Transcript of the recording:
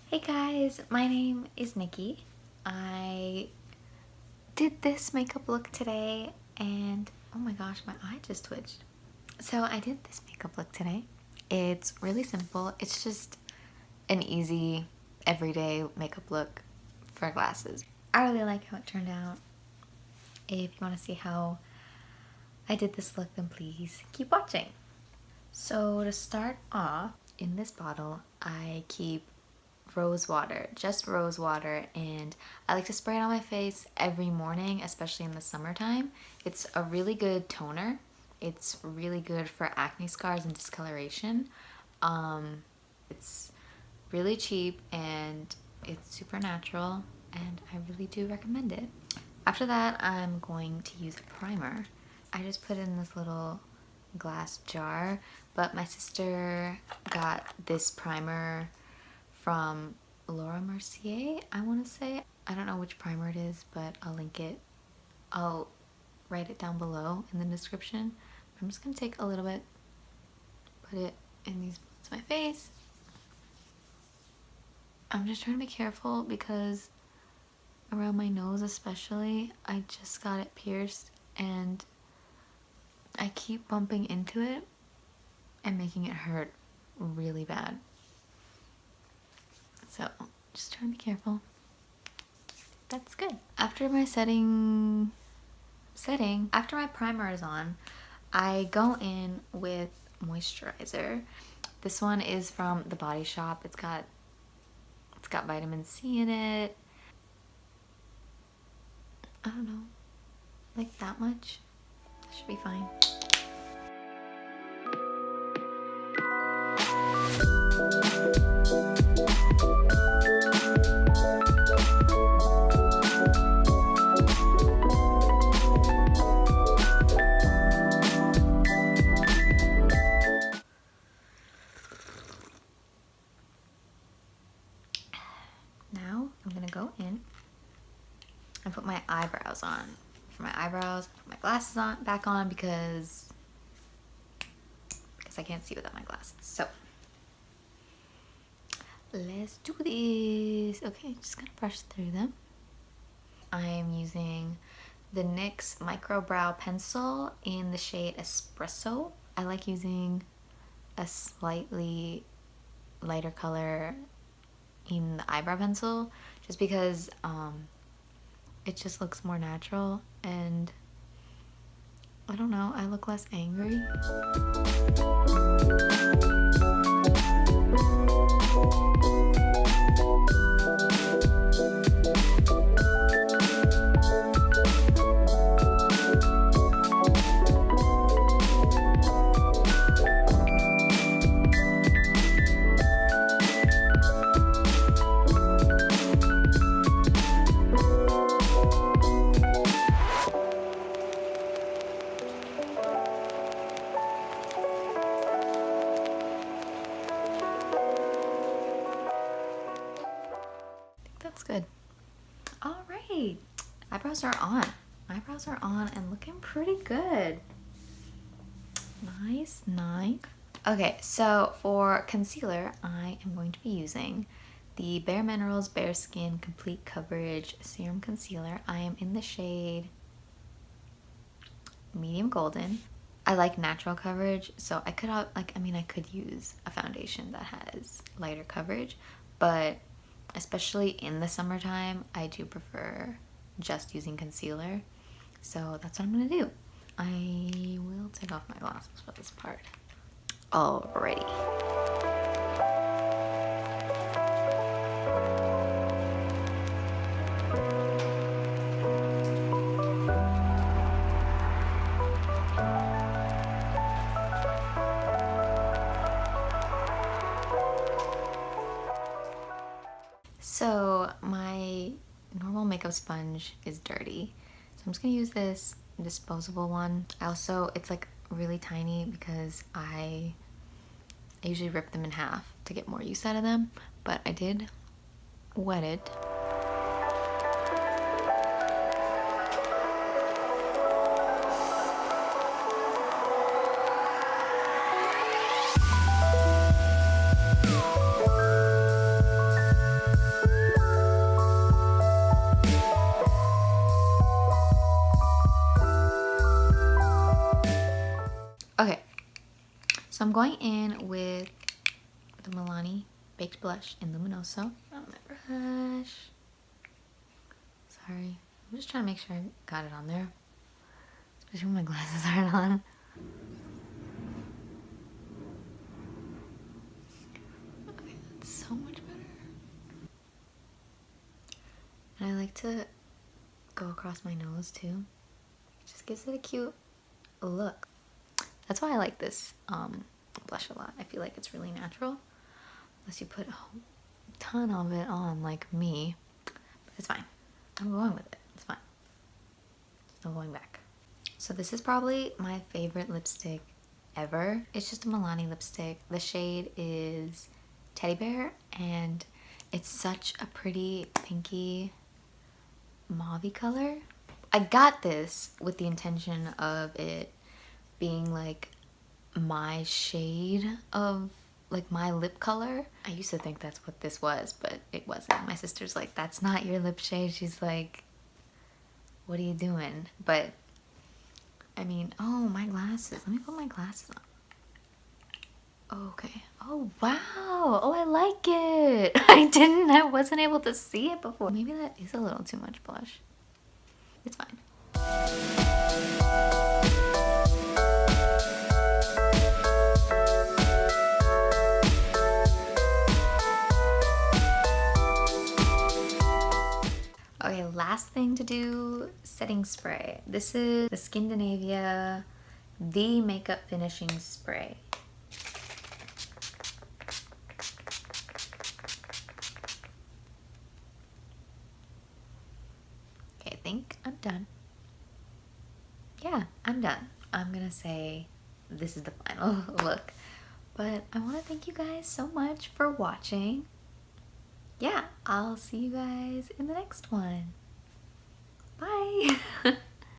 Hey guys, my name is Nikki. I did this makeup look today and oh my gosh, my eye just twitched. So I did this makeup look today. It's really simple. It's just an easy everyday makeup look for glasses. I really like how it turned out. If you want to see how I did this look, then please keep watching. So to start off, in this bottle, I keep rose water, just rose water, and I like to spray it on my face every morning, especially in the summertime. It's a really good toner. It's really good for acne scars and discoloration. It's really cheap and it's super natural, and I really do recommend it. After that, I'm going to use a primer. I just put it in this little glass jar, but my sister got this primer from Mercier, I want to say. I don't know which primer it is, but I'll link it. I'll write it down below in the description. I'm just going to take a little bit, put it in these parts of my face. I'm just trying to be careful because around my nose especially, I just got it pierced and I keep bumping into it and making it hurt really bad. So just trying to be careful. That's good. After my after my primer is on, I go in with moisturizer. This one is from the Body Shop. It's got vitamin C in it. I don't know, like that much. Should be fine. Now I'm gonna go in and put my eyebrows on. For my eyebrows, I put my glasses back on because I can't see without my glasses. So let's do this. Okay, just gonna brush through them. I am using the NYX Micro Brow Pencil in the shade Espresso. I like using a slightly lighter color in the eyebrow pencil just because it just looks more natural, and I don't know, I look less angry. That's good. All right, eyebrows are on. Eyebrows are on and looking pretty good. Nice. Okay, so for concealer, I am going to be using the bareMinerals bareSkin Complete Coverage Serum Concealer. I am in the shade Medium Golden. I like natural coverage, so I could use a foundation that has lighter coverage, but especially in the summertime, I do prefer just using concealer. So that's what I'm gonna do. I will take off my glasses for this part. Alrighty. So my normal makeup sponge is dirty, so I'm just gonna use this disposable one. It's like really tiny because I usually rip them in half to get more use out of them, but I did wet it. I'm going in with the Milani Baked Blush in Luminoso. Oh, my brush. Sorry. I'm just trying to make sure I got it on there. Especially when my glasses aren't on. Okay, that's so much better. And I like to go across my nose too. It just gives it a cute look. That's why I like this blush a lot. I feel like it's really natural. Unless you put a ton of it on like me. But it's fine. I'm going with it. It's fine. There's no going back. So this is probably my favorite lipstick ever. It's just a Milani lipstick. The shade is Teddy Bear and it's such a pretty pinky mauve-y color. I got this with the intention of it being like my shade of like my lip color. I used to think that's what this was, but it wasn't. My sister's like, that's not your lip shade. She's like, what are you doing? But I mean, oh, my glasses. Let me put my glasses on. Okay. Oh, wow. Oh, I like it. I wasn't able to see it before. Maybe that is a little too much blush. It's fine. Okay, last thing to do, setting spray. This is the Skindinavia The Makeup Finishing Spray. Okay, I think I'm done. Yeah, I'm done. I'm gonna say this is the final look. But I want to thank you guys so much for watching. Yeah, I'll see you guys in the next one. Bye!